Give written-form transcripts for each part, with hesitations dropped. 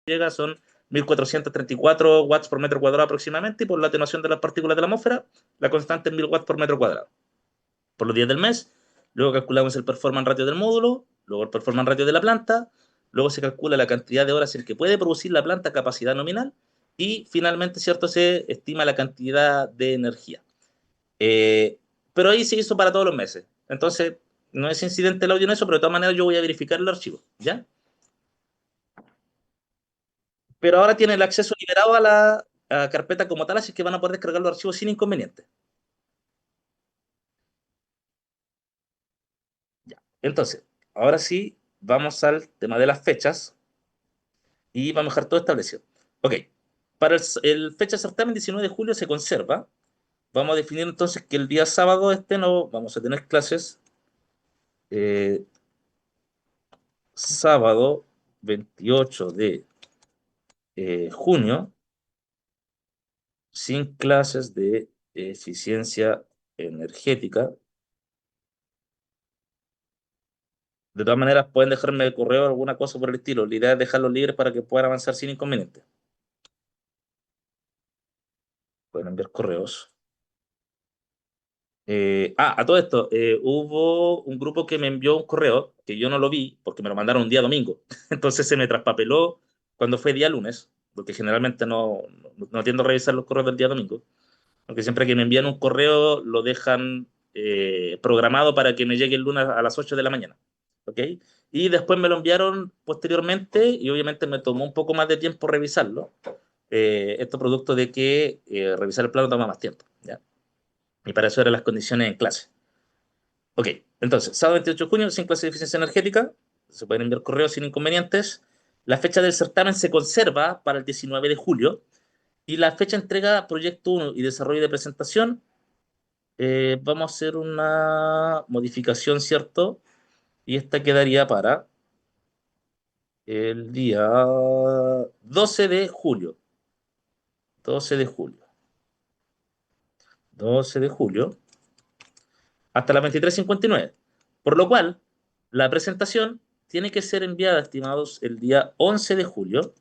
llega son 1434 watts por metro cuadrado aproximadamente, y por la atenuación de las partículas de la atmósfera, la constante es 1000 watts por metro cuadrado. Por los días del mes, luego calculamos el performance ratio del módulo, luego el performance ratio de la planta, luego se calcula la cantidad de horas en que puede producir la planta, capacidad nominal, y finalmente, ¿cierto?, se estima la cantidad de energía. Pero ahí se hizo para todos los meses. Entonces, no es incidente el audio en eso, pero de todas maneras yo voy a verificar el archivo, ¿ya? Pero ahora tienen el acceso liberado a la carpeta como tal, así que van a poder descargar los archivos sin inconveniente. Ya. Entonces, ahora sí, vamos al tema de las fechas y vamos a dejar todo establecido. Ok, para el fecha de certamen 19 de julio se conserva. Vamos a definir entonces que el día sábado no vamos a tener clases. eh, Sábado 28 de junio, sin clases de eficiencia energética. De todas maneras, pueden dejarme de correo alguna cosa por el estilo. La idea es dejarlos libres para que puedan avanzar sin inconveniente. Pueden enviar correos. A todo esto, hubo un grupo que me envió un correo que yo no lo vi porque me lo mandaron un día domingo. Entonces se me traspapeló cuando fue día lunes, porque generalmente no tiendo a revisar los correos del día domingo. Aunque siempre que me envían un correo lo dejan programado para que me llegue el lunes a las 8 de la mañana. ¿Ok? Y después me lo enviaron posteriormente y obviamente me tomó un poco más de tiempo revisarlo. Esto producto de que revisar el plano toma más tiempo. ¿Ya? Y para eso eran las condiciones en clase. Ok, entonces, sábado 28 de junio, sin clase de eficiencia energética, se pueden enviar correos sin inconvenientes. La fecha del certamen se conserva para el 19 de julio y la fecha de entrega proyecto 1 y desarrollo de presentación, vamos a hacer una modificación, ¿cierto? Y esta quedaría para el día 12 de julio. 12 de julio. 12 de julio hasta las 23:59. Por lo cual, la presentación tiene que ser enviada, estimados, el día 11 de julio,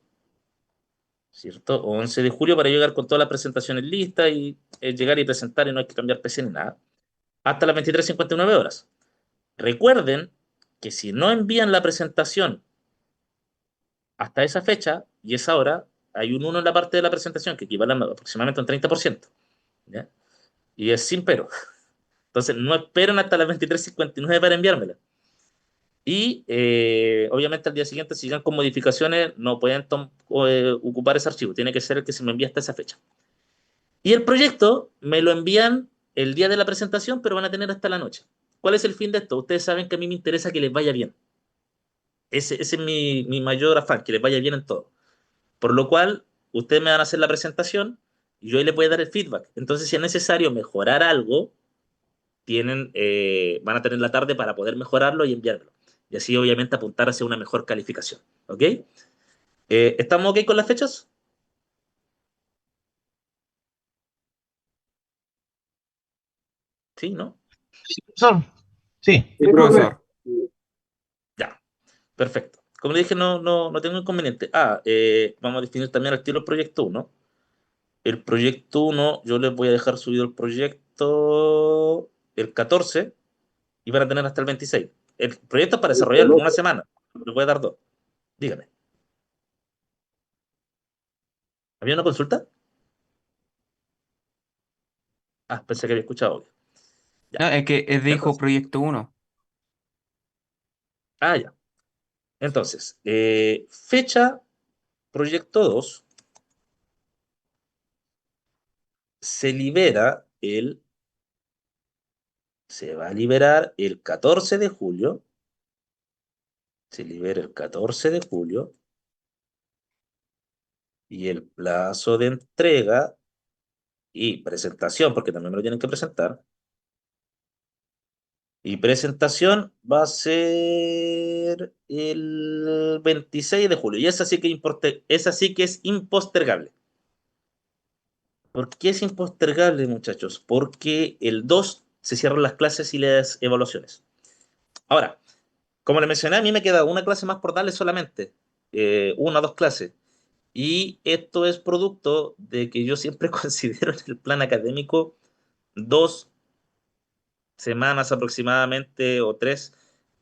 ¿cierto? 11 de julio para llegar con todas las presentaciones listas y llegar y presentar y no hay que cambiar PC ni nada. Hasta las 23:59 horas. Recuerden que si no envían la presentación hasta esa fecha y esa hora, hay un 1 en la parte de la presentación que equivale a aproximadamente a un 30%. ¿Ya? Y es sin pero. Entonces, no esperen hasta las 23:59 para enviármela. Y obviamente al día siguiente, si llegan con modificaciones, no pueden ocupar ese archivo. Tiene que ser el que se me envía hasta esa fecha. Y el proyecto me lo envían el día de la presentación, pero van a tener hasta la noche. ¿Cuál es el fin de esto? Ustedes saben que a mí me interesa que les vaya bien. Ese es mi mayor afán, que les vaya bien en todo. Por lo cual, ustedes me van a hacer la presentación y yo ahí les voy a dar el feedback. Entonces, si es necesario mejorar algo, van a tener la tarde para poder mejorarlo y enviármelo. Y así, obviamente, apuntar hacia una mejor calificación. ¿Ok? ¿Estamos ok con las fechas? Sí, ¿no? Sí, profesor. Sí, Sí, profesor. Ya, perfecto. Como le dije, no tengo inconveniente. Vamos a definir también el estilo del proyecto 1. El proyecto 1, yo les voy a dejar subido el proyecto el 14 y van a tener hasta el 26. El proyecto es para desarrollarlo en una semana. Les voy a dar dos. Dígame. ¿Había una consulta? Pensé que había escuchado. No, Ya. es que dijo Entonces, proyecto uno. ya. Entonces, fecha, proyecto 2 se libera se va a liberar el 14 de julio. Se libera el 14 de julio y el plazo de entrega y presentación, porque también me lo tienen que presentar. Y presentación va a ser el 26 de julio. Y esa sí que es impostergable. ¿Por qué es impostergable, muchachos? Porque el 2 se cierran las clases y las evaluaciones. Ahora, como le mencioné, a mí me queda una clase más por darle solamente, una o dos clases. Y esto es producto de que yo siempre considero en el plan académico 2 semanas aproximadamente o 3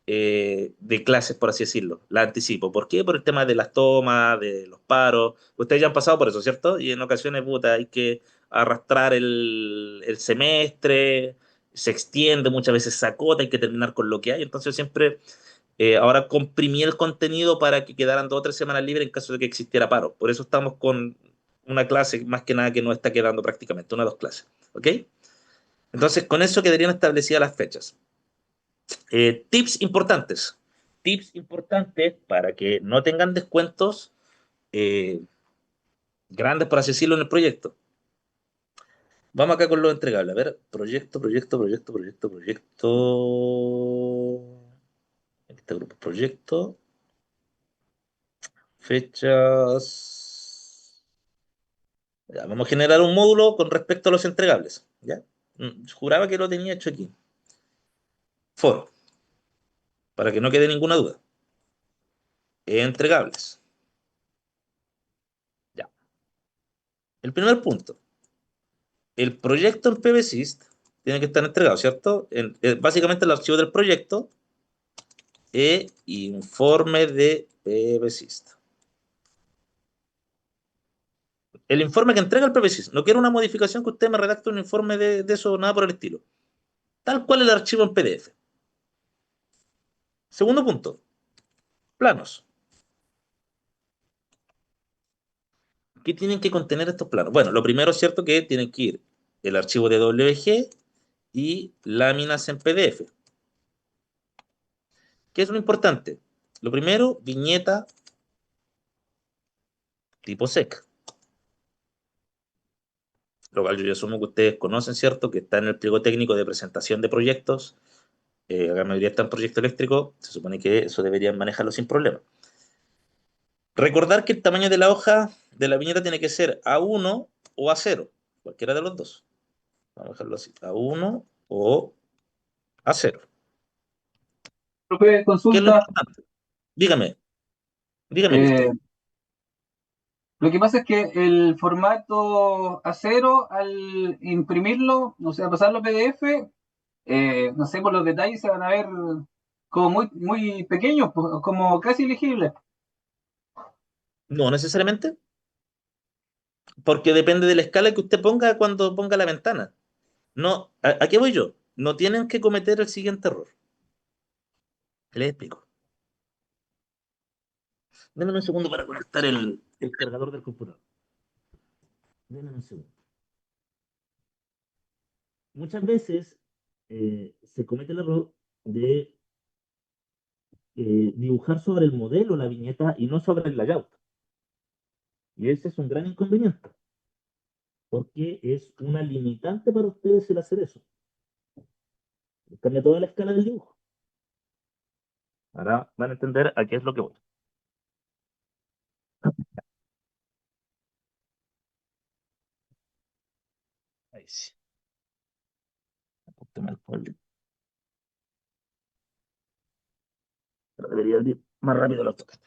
de clases, por así decirlo. La anticipo. ¿Por qué? Por el tema de las tomas, de los paros. Ustedes ya han pasado por eso, ¿cierto? Y en ocasiones, puta, hay que arrastrar el semestre, se extiende, muchas veces se acota, hay que terminar con lo que hay. Entonces siempre ahora comprimí el contenido para que quedaran 2 o 3 semanas libres en caso de que existiera paro. Por eso estamos con una clase más que nada que no está quedando prácticamente, 1 o 2 clases. ¿Ok? Entonces, con eso quedarían establecidas las fechas. Tips importantes. Tips importantes para que no tengan descuentos eh, grandes, por así decirlo, en el proyecto. Vamos acá con los entregables. A ver, proyecto. Este grupo, proyecto. Fechas. Ya, vamos a generar un módulo con respecto a los entregables. ¿Ya? Juraba que lo tenía hecho aquí. Foro, para que no quede ninguna duda. Entregables. Ya. El primer punto. El proyecto en PBSYST tiene que estar entregado, ¿cierto? Básicamente el archivo del proyecto e informe de PBSYST. El informe que entrega el PBSYST. No quiero una modificación que usted me redacte un informe de eso, nada por el estilo. Tal cual el archivo en PDF. Segundo punto, planos. ¿Qué tienen que contener estos planos? Bueno, lo primero es cierto que tienen que ir el archivo de WG y láminas en PDF. ¿Qué es lo importante? Lo primero, viñeta tipo SEC. Lo cual yo asumo que ustedes conocen, ¿cierto? Que está en el pliego técnico de presentación de proyectos. La mayoría está en proyecto eléctrico. Se supone que eso deberían manejarlo sin problema. Recordar que el tamaño de la hoja de la viñeta tiene que ser A1 o A0, cualquiera de los dos. Vamos a dejarlo así, A1 o A0. Profe, ¿Qué es lo consulta. importante? Dígame, dígame, eh, Cristian. lo que pasa es que el formato A0, al imprimirlo, o sea, pasarlo a PDF, no sé, por los detalles se van a ver como muy pequeños, como casi ilegibles. No necesariamente, porque depende de la escala que usted ponga cuando ponga la ventana. No, ¿a qué voy yo? No tienen que cometer el siguiente error. Les explico. Denme un segundo para conectar el cargador del computador. Denme un segundo. Muchas veces se comete el error de dibujar sobre el modelo la viñeta y no sobre el layout. Y ese es un gran inconveniente, porque es una limitante para ustedes el hacer eso. Cambia toda la escala del dibujo. Ahora van a entender a qué es lo que voy. Ahí sí. Apunte mal, pero debería ir más rápido el AutoCAD.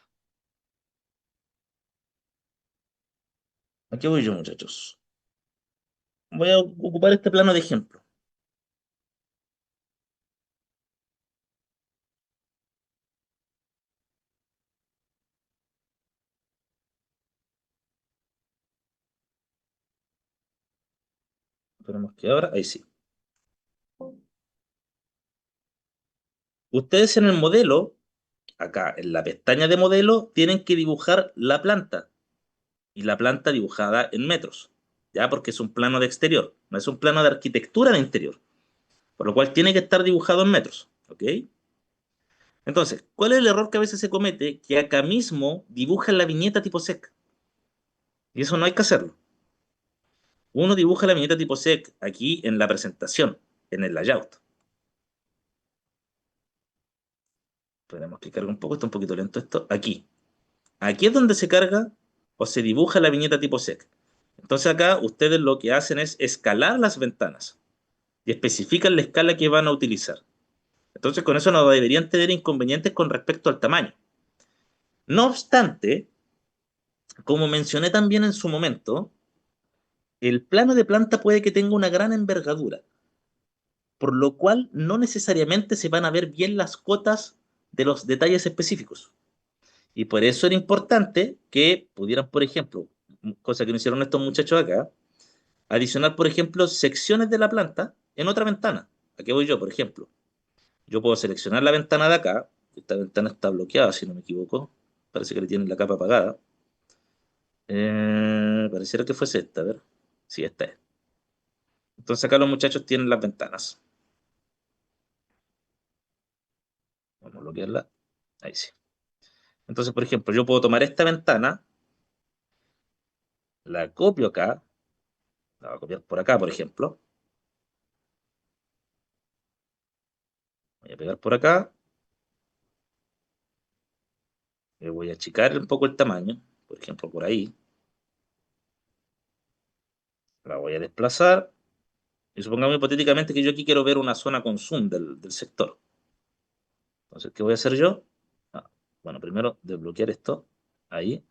¿A qué voy yo, muchachos? Voy a ocupar este plano de ejemplo. Esperemos que ahora, ahí sí. Ustedes en el modelo, acá en la pestaña de modelo, tienen que dibujar la planta. Y la planta dibujada en metros. ¿Ya? Porque es un plano de exterior, no es un plano de arquitectura de interior. Por lo cual tiene que estar dibujado en metros. ¿Ok? Entonces, ¿cuál es el error que a veces se comete? Que acá mismo dibujan la viñeta tipo SEC. Y eso no hay que hacerlo. Uno dibuja la viñeta tipo SEC aquí en la presentación, en el layout. Podemos que cargue un poco, está un poquito lento esto. Aquí. Aquí es donde se carga o se dibuja la viñeta tipo SEC. Entonces acá ustedes lo que hacen es escalar las ventanas y especifican la escala que van a utilizar. Entonces con eso no deberían tener inconvenientes con respecto al tamaño. No obstante, Como mencioné también en su momento, el plano de planta puede que tenga una gran envergadura, por lo cual no necesariamente se van a ver bien las cotas de los detalles específicos. Y por eso era importante que pudieran, por ejemplo, cosa que no hicieron estos muchachos acá, adicionar, por ejemplo, secciones de la planta en otra ventana. Aquí voy yo, por ejemplo. Yo puedo seleccionar la ventana de acá. Esta ventana está bloqueada, si no me equivoco. Parece que le tienen la capa apagada. Pareciera que fuese esta, a ver. Sí, esta es. Entonces acá los muchachos tienen las ventanas. Vamos a bloquearla. Ahí sí. Entonces, por ejemplo, yo puedo tomar esta ventana, la copio acá, la voy a copiar por acá, por ejemplo. Voy a pegar por acá. Le voy a achicar un poco el tamaño, por ejemplo, por ahí. La voy a desplazar. Y supongamos hipotéticamente que yo aquí quiero ver una zona con zoom del sector. Entonces, ¿qué voy a hacer yo? Ah, bueno, primero desbloquear esto. Ahí.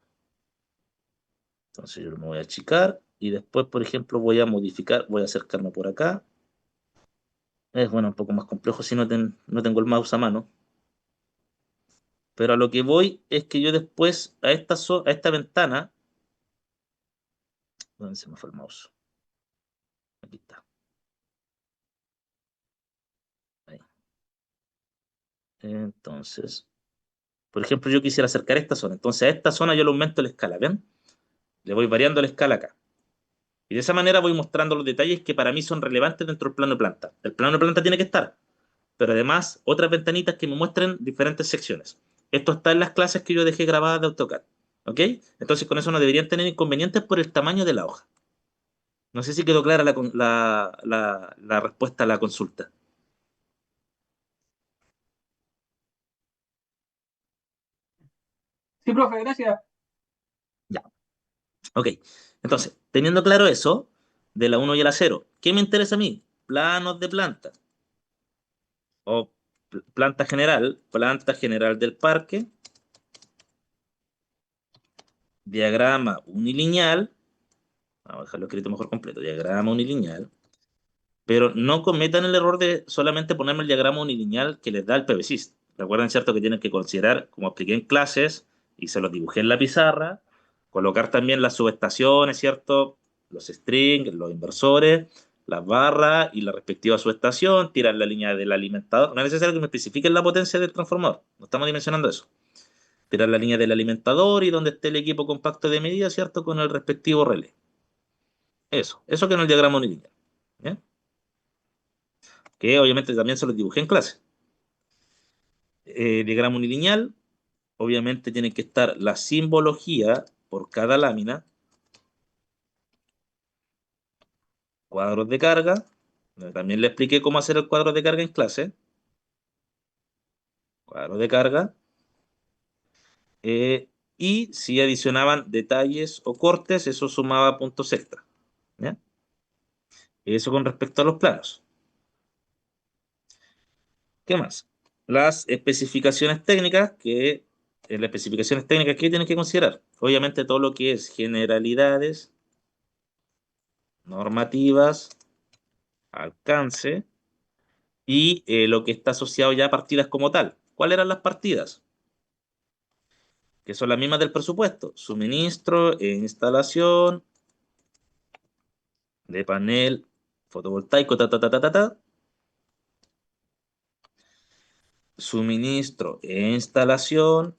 Entonces yo me voy a achicar. Y después, por ejemplo, voy a modificar. Voy a acercarme por acá. Es bueno, un poco más complejo si no tengo el mouse a mano. Pero a lo que voy es que yo después a esta ventana. ¿Dónde se me fue el mouse? Aquí está. Ahí. Entonces, por ejemplo, yo quisiera acercar esta zona. Entonces a esta zona yo le aumento la escala, ¿ven? Le voy variando la escala acá. Y de esa manera voy mostrando los detalles que para mí son relevantes dentro del plano de planta. El plano de planta tiene que estar, pero además otras ventanitas que me muestren diferentes secciones. Esto está en las clases que yo dejé grabadas de AutoCAD. ¿Ok? Entonces con eso no deberían tener inconvenientes por el tamaño de la hoja. No sé si quedó clara la respuesta a la consulta. Sí, profe, gracias. Ya, ok. Entonces, teniendo claro eso, de la uno y a la cero, ¿qué me interesa a mí? Planos de planta o planta general del parque, diagrama unilineal, vamos a dejarlo escrito mejor completo, diagrama unilineal, pero no cometan el error de solamente ponerme el diagrama unilineal que les da el PVSys. Recuerden, ¿cierto?, que tienen que considerar, como expliqué en clases, y se los dibujé en la pizarra, colocar también las subestaciones, ¿cierto? Los strings, los inversores, las barras y la respectiva subestación, tirar la línea del alimentador. No es necesario que me especifiquen la potencia del transformador, no estamos dimensionando eso. Tirar la línea del alimentador y donde esté el equipo compacto de medida, ¿cierto?, con el respectivo relé. Eso que no el diagrama unilineal. ¿Ya? Que obviamente también se los dibujé en clase. Diagrama unilineal, obviamente tiene que estar la simbología por cada lámina, cuadros de carga, también le expliqué cómo hacer el cuadro de carga en clase, cuadro de carga, eh, y si adicionaban detalles o cortes, eso sumaba puntos extra. ¿Ya? Eso con respecto a los planos. ¿Qué más? Las especificaciones técnicas, que en las especificaciones técnicas, ¿qué tienen que considerar? Obviamente todo lo que es generalidades, normativas, alcance y lo que está asociado ya a partidas como tal. ¿Cuáles eran las partidas? Que son las mismas del presupuesto. Suministro e instalación de panel fotovoltaico, ta, ta, ta, ta, ta, ta. Suministro e instalación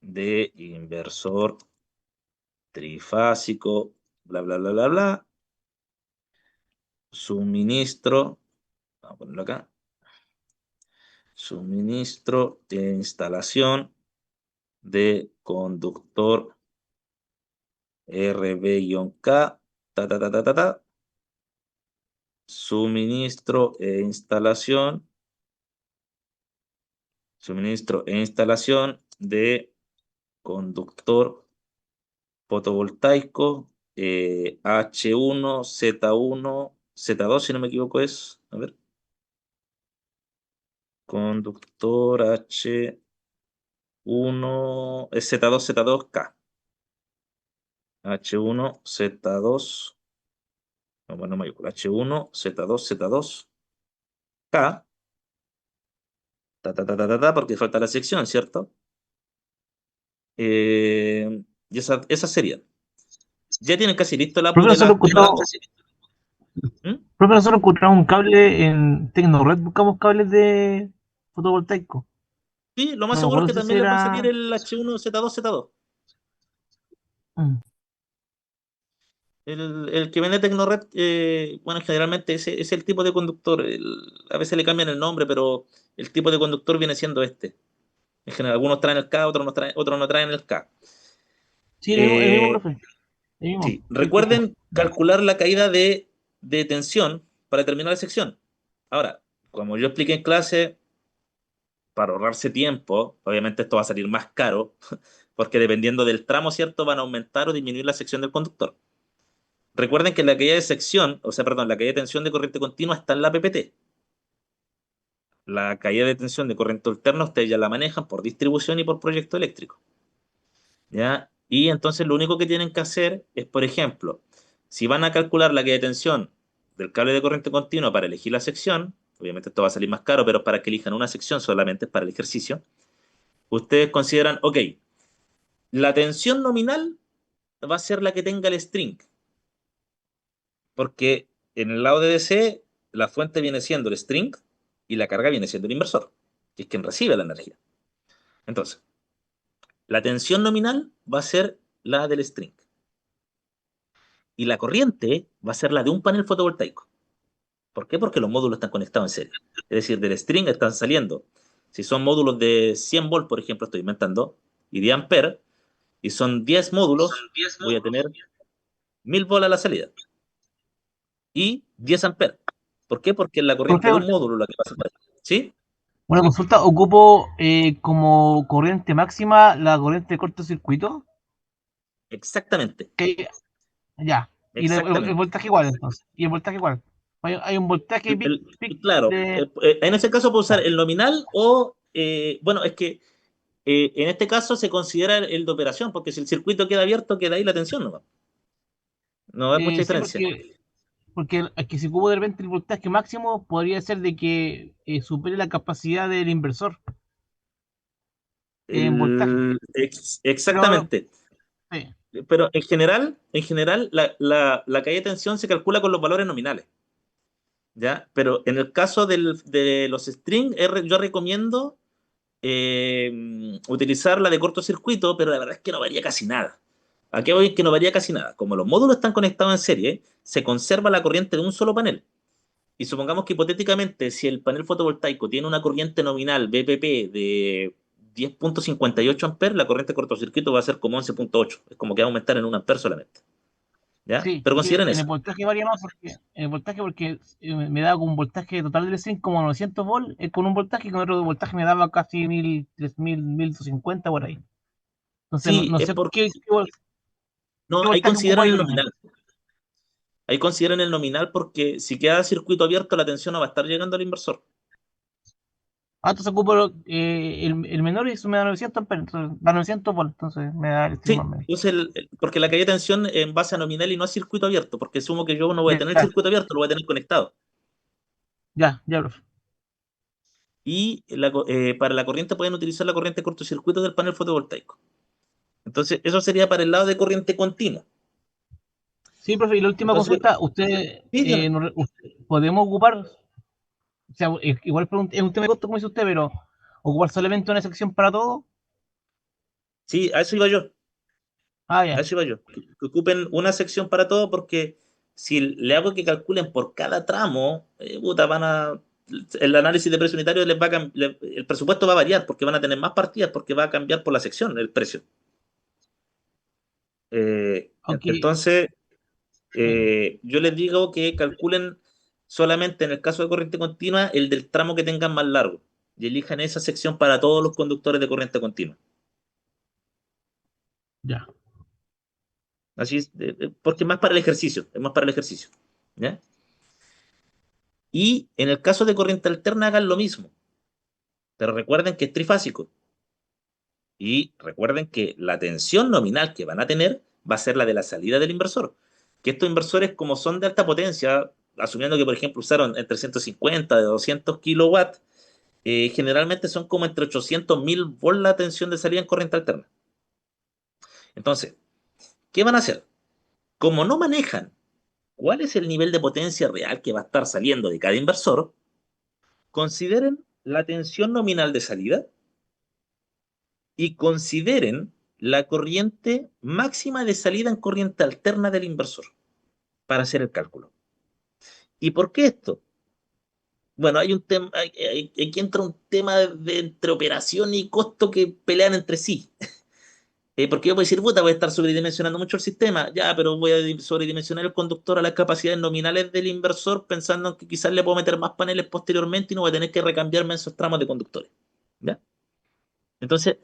de inversor trifásico, bla, bla, bla, bla, bla. Suministro, vamos a ponerlo acá. Suministro e instalación de conductor RB-K, ta, ta, ta, ta, ta, ta. Suministro e instalación de conductor fotovoltaico H1, Z1, Z2, si no me equivoco es, a ver, conductor 1 es Z2Z2K. H1Z2, no, bueno, mayúscula, H1Z2Z2K, porque falta la sección, ¿cierto? Y esas serían. Ya tienen casi listo el APU Profe, de nosotros las primeras. encontramos, ¿Mm? profe, nosotros encontramos un cable en Tecnored, buscamos cables de fotovoltaico. Sí, lo más No me seguro es acuerdo que si también les va a será. salir el H1Z2Z2. Mm. El que vende Tecnored, bueno, generalmente ese es el tipo de conductor. A veces le cambian el nombre, pero el tipo de conductor viene siendo este. En general, algunos traen el K, otros no traen el K. Sí, el mismo, Eh, profe. El mismo. sí, Sí, escucho. recuerden calcular la caída de tensión para determinar la sección. Ahora, como yo expliqué en clase, para ahorrarse tiempo, obviamente esto va a salir más caro, porque dependiendo del tramo, ¿cierto? Van a aumentar o disminuir la sección del conductor. Recuerden que la caída de sección, o sea, perdón, la caída de tensión de corriente continua está en la PPT. La caída de tensión de corriente alterna ustedes ya la manejan por distribución y por proyecto eléctrico. ¿Ya? Y entonces lo único que tienen que hacer es, por ejemplo, si van a calcular la caída de tensión del cable de corriente continua para elegir la sección, obviamente esto va a salir más caro, pero para que elijan una sección solamente para el ejercicio, ustedes consideran, ok, la tensión nominal va a ser la que tenga el string, porque en el lado de DC la fuente viene siendo el string y la carga viene siendo el inversor, que es quien recibe la energía. Entonces, la tensión nominal va a ser la del string y la corriente va a ser la de un panel fotovoltaico. ¿Por qué? Porque los módulos están conectados en serie. Es decir, del string están saliendo. Si son módulos de 100 volt, por ejemplo, estoy inventando, y de ampere, y son 10 módulos, voy a tener 1000 volt a la salida y 10 amperes. ¿Por qué? Porque es la corriente Profe, de un módulo la que pasa por ahí. ¿Sí? una consulta. ¿Ocupo como corriente máxima la corriente de cortocircuito? Exactamente. Que, ya. Y el Exactamente. voltaje igual, entonces. Y el voltaje igual. Hay un voltaje pic Claro, de. en ese caso puedo usar Ya. el nominal o, bueno, es que en este caso se considera el de operación, porque si el circuito queda abierto, queda ahí la tensión, no va a haber mucha Sí, diferencia. porque es que si ocupo de repente el voltaje máximo, podría ser de que supere la capacidad del inversor en voltaje. Pero, Exactamente. sí. Pero en general la caída de tensión se calcula con los valores nominales, ¿ya? Pero en el caso de los strings, yo recomiendo utilizar la de cortocircuito, pero la verdad es que no varía casi nada. ¿A qué voy? Que no varía casi nada. Como los módulos están conectados en serie, se conserva la corriente de un solo panel. Y supongamos que hipotéticamente, si el panel fotovoltaico tiene una corriente nominal BPP de 10,58 amperes, la corriente de cortocircuito va a ser como 11,8. Es como que va a aumentar en un amper solamente. ¿Ya? Sí, Pero sí, consideren en el eso. voltaje varía más porque me da un voltaje total del string como 900 volts con un voltaje y con otro voltaje me daba casi 1000, 3000, 1250 por ahí. Entonces Sí, no es sé porque no, qué ahí voltaje ocupo consideran ahí, el profe. nominal. Ahí consideran el nominal porque si queda circuito abierto, la tensión no va a estar llegando al inversor. Ah, entonces ocupo el menor y eso me da 900 amperes, entonces da 900 volts, entonces me da el string más Sí, medio. entonces porque la caída de tensión en base a nominal y no a circuito abierto, porque sumo que yo no voy a Ya, tener el circuito abierto, lo voy a tener conectado. ya, profe. Y para la corriente pueden utilizar la corriente de cortocircuito del panel fotovoltaico. Entonces, eso sería para el lado de corriente continua. Sí, profe, y la última Entonces, consulta, ¿usted, sí, dígame. podemos ocupar, o sea, igual es un tema de costo como dice usted, pero ocupar solamente una sección para todo? Sí, a eso iba yo. Ah, A ya, eso iba yo. Que ocupen una sección para todo porque si le hago que calculen por cada tramo, puta, el análisis de precio unitario el presupuesto va a variar porque van a tener más partidas porque va a cambiar por la sección el precio. ok, Entonces, yo les digo que calculen solamente en el caso de corriente continua el del tramo que tengan más largo y elijan esa sección para todos los conductores de corriente continua. ya. Así es, porque es más para el ejercicio, es más para el ejercicio. ¿Ya? Y en el caso de corriente alterna hagan lo mismo, pero recuerden que es trifásico. Y recuerden que la tensión nominal que van a tener va a ser la de la salida del inversor. Que estos inversores, como son de alta potencia, asumiendo que, por ejemplo, usaron entre 150 de 200 kilowatts, generalmente son como entre 800.000 volts la tensión de salida en corriente alterna. Entonces, ¿qué van a hacer? Como no manejan cuál es el nivel de potencia real que va a estar saliendo de cada inversor, consideren la tensión nominal de salida y consideren la corriente máxima de salida en corriente alterna del inversor para hacer el cálculo. ¿Y por qué esto? Bueno, hay un tema, aquí entra un tema entre operación y costo que pelean entre sí. Porque yo puedo decir, puta, voy a estar sobredimensionando mucho el sistema, ya, pero voy a sobredimensionar el conductor a las capacidades nominales del inversor pensando en que quizás le puedo meter más paneles posteriormente y no voy a tener que recambiarme en esos tramos de conductores. ¿Ya? Entonces,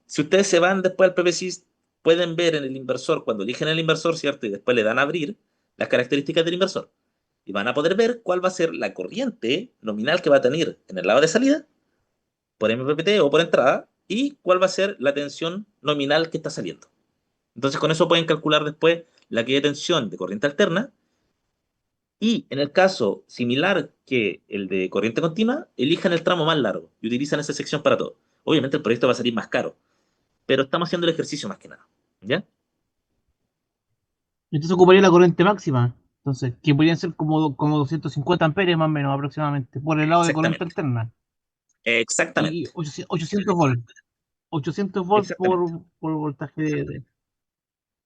si ustedes se van después al PPC, pueden ver en el inversor, cuando eligen el inversor, ¿cierto? Y después le dan a abrir las características del inversor. Y van a poder ver cuál va a ser la corriente nominal que va a tener en el lado de salida, por MPPT o por entrada, y cuál va a ser la tensión nominal que está saliendo. Entonces, con eso pueden calcular después la que de tensión de corriente alterna. Y en el caso similar que el de corriente continua, elijan el tramo más largo y utilizan esa sección para todo. Obviamente el proyecto va a salir más caro, pero estamos haciendo el ejercicio más que nada. ¿Ya? Entonces ocuparía la corriente máxima. Entonces, que podrían ser como 250 amperes más o menos aproximadamente, por el lado de corriente Exactamente. alterna. Y Exactamente. 800 volts. 800 volts Exactamente. por voltaje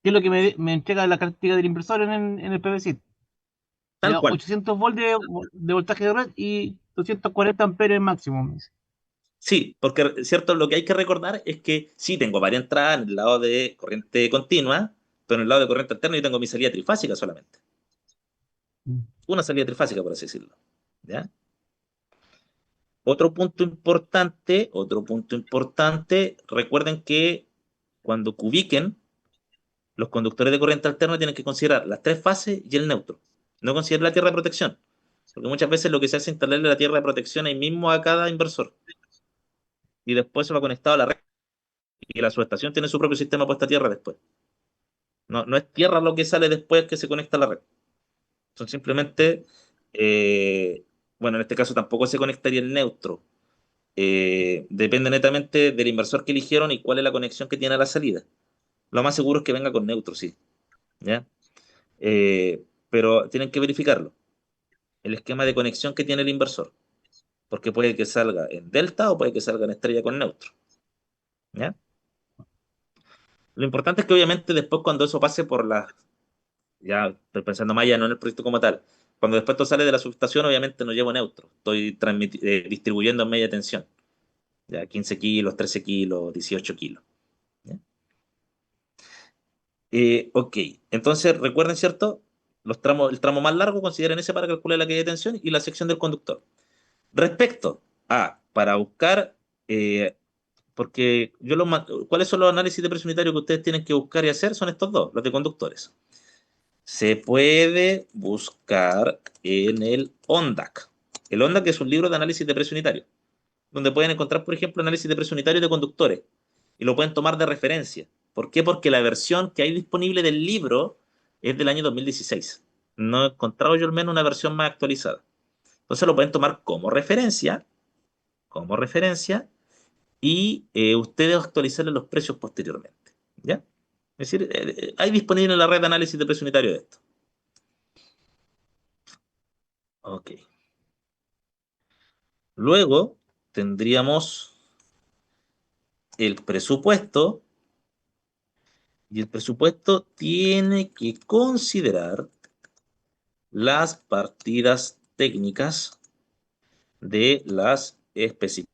¿qué es lo que me entrega la característica del inversor en el PVC? Me Tal da cual. 800 volts de voltaje de red y 240 amperes máximo. Me dice. Sí, porque cierto, lo que hay que recordar es que sí tengo varias entradas en el lado de corriente continua, pero en el lado de corriente alterna yo tengo mi salida trifásica solamente. Mm. Una salida trifásica, por así decirlo. ¿Ya? Otro punto importante, recuerden que cuando cubiquen, los conductores de corriente alterna tienen que considerar las tres fases y el neutro. No considerar la tierra de protección, porque muchas veces lo que se hace es instalarle la tierra de protección ahí mismo a cada inversor y después se va conectado a la red y la subestación tiene su propio sistema puesta a tierra después. No, no es tierra lo que sale después que se conecta a la red. Son simplemente, eh, bueno, en este caso tampoco se conectaría el neutro. Depende netamente del inversor que eligieron y cuál es la conexión que tiene a la salida. Lo más seguro es que venga con neutro, sí. ¿Ya? Pero tienen que verificarlo. El esquema de conexión que tiene el inversor. Porque puede que salga en delta o puede que salga en estrella con neutro. ¿Ya? Lo importante es que obviamente después cuando eso pase por la... Ya estoy pensando más ya no en el proyecto como tal. Cuando después esto sale de la subestación, obviamente no llevo neutro. Estoy distribuyendo en media tensión. Ya 15 kilos, 13 kilos, 18 kilos. ¿Ya? Ok, entonces recuerden, ¿cierto? El tramo más largo, consideren ese para calcular la caída de tensión y la sección del conductor. Respecto a, para buscar, porque ¿cuáles son los análisis de presión unitario que ustedes tienen que buscar y hacer? Son estos dos, los de conductores. Se puede buscar en el ONDAC. El ONDAC es un libro de análisis de presión unitario, donde pueden encontrar, por ejemplo, análisis de presión unitario de conductores y lo pueden tomar de referencia. ¿Por qué? Porque la versión que hay disponible del libro es del año 2016. No he encontrado yo al menos una versión más actualizada. Entonces lo pueden tomar como referencia, y ustedes actualizarle los precios posteriormente. ¿Ya? Es decir, hay disponible en la red de análisis de precio unitario de esto. Ok. Luego tendríamos el presupuesto y el presupuesto tiene que considerar las partidas técnicas de las especificaciones,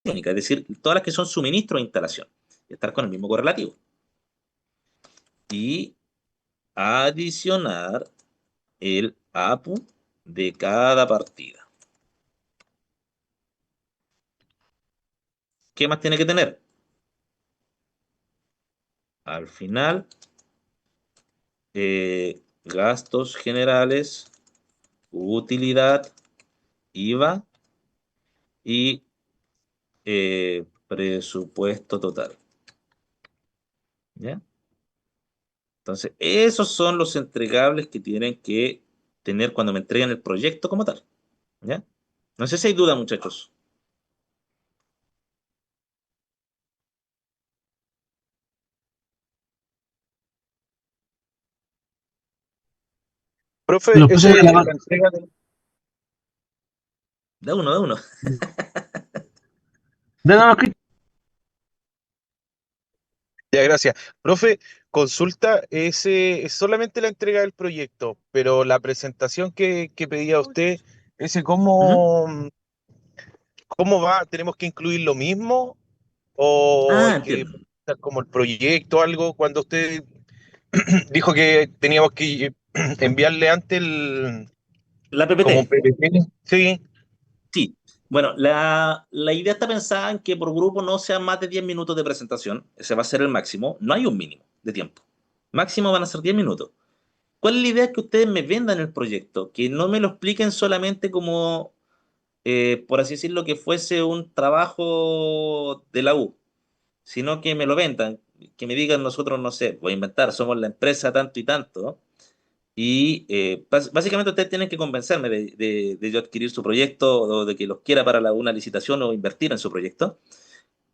es decir, todas las que son suministro e instalación, y estar con el mismo correlativo. Y adicionar el APU de cada partida. ¿Qué más tiene que tener? Al final, gastos generales, utilidad, IVA y presupuesto total. ¿Ya? Entonces, esos son los entregables que tienen que tener cuando me entreguen el proyecto como tal. ¿Ya? No sé si hay duda, muchachos. Profe, Los eso precios de es la... la entrega De uno, de uno. No, no, Ya, gracias. Profe, consulta, ese es solamente la entrega del proyecto, pero la presentación que pedía usted, ese Ujú. cómo va, ¿tenemos que incluir lo mismo o Ah, hay que entiendo. presentar como el proyecto, algo, cuando usted dijo que teníamos que enviarle antes La como un PPT. PPT? Sí, Sí. Bueno, la idea está pensada en que por grupo no sean más de 10 minutos de presentación. Ese va a ser el máximo. No hay un mínimo de tiempo. Máximo van a ser 10 minutos. ¿Cuál es la idea? Es que ustedes me vendan el proyecto, que no me lo expliquen solamente como, por así decirlo, que fuese un trabajo de la U, sino que me lo vendan, que me digan nosotros, no sé, voy a inventar, somos la empresa tanto y tanto, y básicamente ustedes tienen que convencerme de yo adquirir su proyecto o de que los quiera para una licitación o invertir en su proyecto.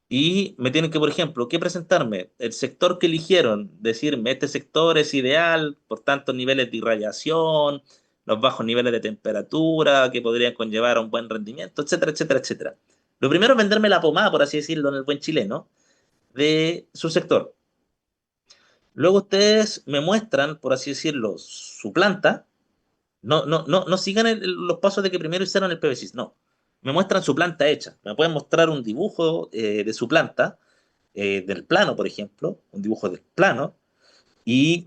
Y me tienen que, por ejemplo, ¿qué presentarme? El sector que eligieron, decirme, este sector es ideal por tantos niveles de irradiación, los bajos niveles de temperatura que podrían conllevar a un buen rendimiento, etcétera, etcétera, etcétera. Lo primero es venderme la pomada, por así decirlo, en el buen chileno, de su sector. Luego ustedes me muestran, por así decirlo, su planta. No sigan los pasos de que primero hicieron el PVC, no. Me muestran su planta hecha. Me pueden mostrar un dibujo de su planta del plano, por ejemplo, un dibujo del plano, y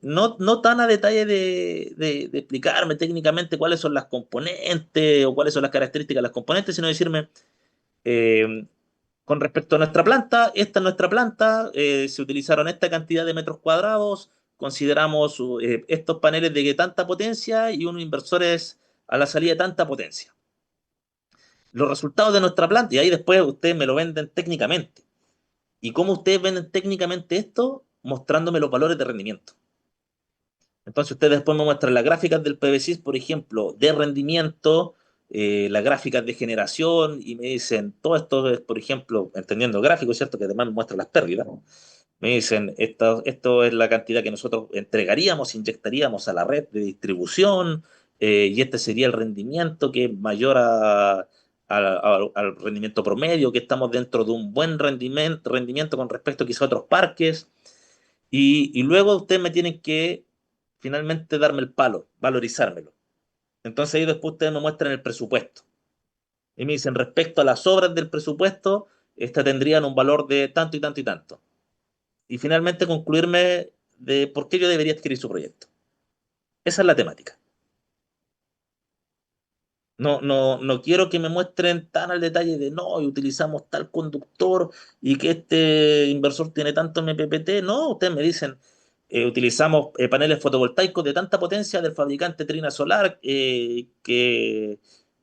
no tan a detalle de explicarme técnicamente cuáles son las componentes o cuáles son las características de las componentes, sino decirme, eh, con respecto a nuestra planta, esta es nuestra planta, se utilizaron esta cantidad de metros cuadrados, consideramos estos paneles de tanta potencia y unos inversores a la salida de tanta potencia. Los resultados de nuestra planta, y ahí después ustedes me lo venden técnicamente. ¿Y cómo ustedes venden técnicamente esto? Mostrándome los valores de rendimiento. Entonces ustedes después me muestran las gráficas del PVC, por ejemplo, de rendimiento, las gráficas de generación, y me dicen, todo esto es, por ejemplo, entendiendo gráficos, ¿cierto? Que además me muestran las pérdidas. Me dicen, esto es la cantidad que nosotros entregaríamos, inyectaríamos a la red de distribución, y este sería el rendimiento que es mayor al rendimiento promedio, que estamos dentro de un buen rendimiento con respecto quizá a otros parques. Y luego ustedes me tienen que finalmente darme el palo, valorizármelo. Entonces ahí después ustedes me muestran el presupuesto. Y me dicen, respecto a las obras del presupuesto, esta tendrían un valor de tanto y tanto y tanto. Y finalmente concluirme de por qué yo debería adquirir su proyecto. Esa es la temática. No quiero que me muestren tan al detalle de no, y utilizamos tal conductor y que este inversor tiene tanto MPPT. No, ustedes me dicen, utilizamos paneles fotovoltaicos de tanta potencia del fabricante Trina Solar, que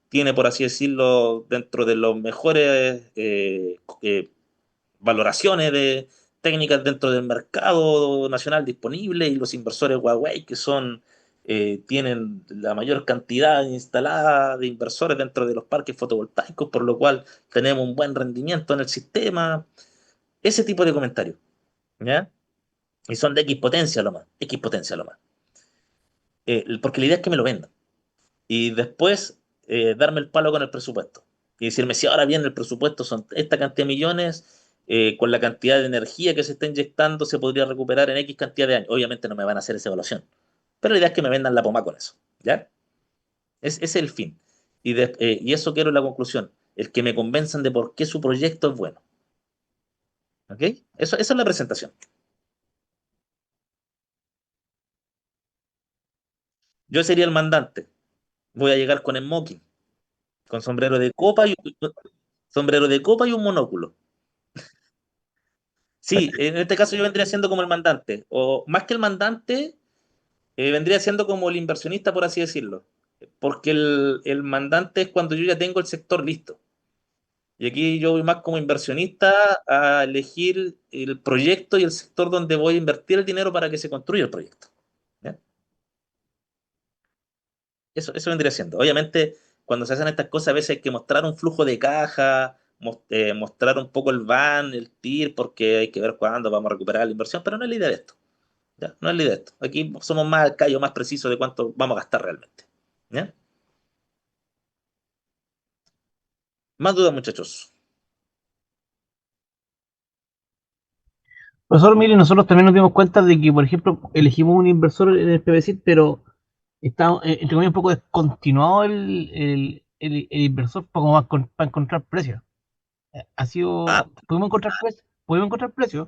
tiene, por así decirlo, dentro de los mejores valoraciones de técnicas dentro del mercado nacional disponible, y los inversores Huawei, que tienen la mayor cantidad instalada de inversores dentro de los parques fotovoltaicos, por lo cual tenemos un buen rendimiento en el sistema. Ese tipo de comentarios, ¿ya? Y son de X potencia lo más, X potencia lo más. Porque la idea es que me lo vendan. Y después darme el palo con el presupuesto. Y decirme, si ahora bien el presupuesto son esta cantidad de millones, con la cantidad de energía que se está inyectando, se podría recuperar en X cantidad de años. Obviamente no me van a hacer esa evaluación. Pero la idea es que me vendan la pomada con eso. ¿Ya? Ese es el fin. Y eso quiero en la conclusión. El que me convenzan de por qué su proyecto es bueno. ¿Ok? Esa es la presentación. Yo sería el mandante. Voy a llegar con smoking, con sombrero de copa y un monóculo. Sí, en este caso yo vendría siendo como el mandante, o más que el mandante, vendría siendo como el inversionista, por así decirlo, porque el mandante es cuando yo ya tengo el sector listo. Y aquí yo voy más como inversionista a elegir el proyecto y el sector donde voy a invertir el dinero para que se construya el proyecto. ¿Ya? Eso vendría siendo. Obviamente, cuando se hacen estas cosas, a veces hay que mostrar un flujo de caja, mostrar un poco el van, el TIR, porque hay que ver cuándo vamos a recuperar la inversión, pero no es la idea de esto. ¿Ya? No es la idea de esto. Aquí somos más al callo, más precisos de cuánto vamos a gastar realmente. ¿Ya? Más dudas, muchachos. Profesor, mire, nosotros también nos dimos cuenta de que, por ejemplo, elegimos un inversor en el PBC, pero está, entre comillas, un poco descontinuado el inversor para encontrar precios. Ha Ah, sido, podemos encontrar precios,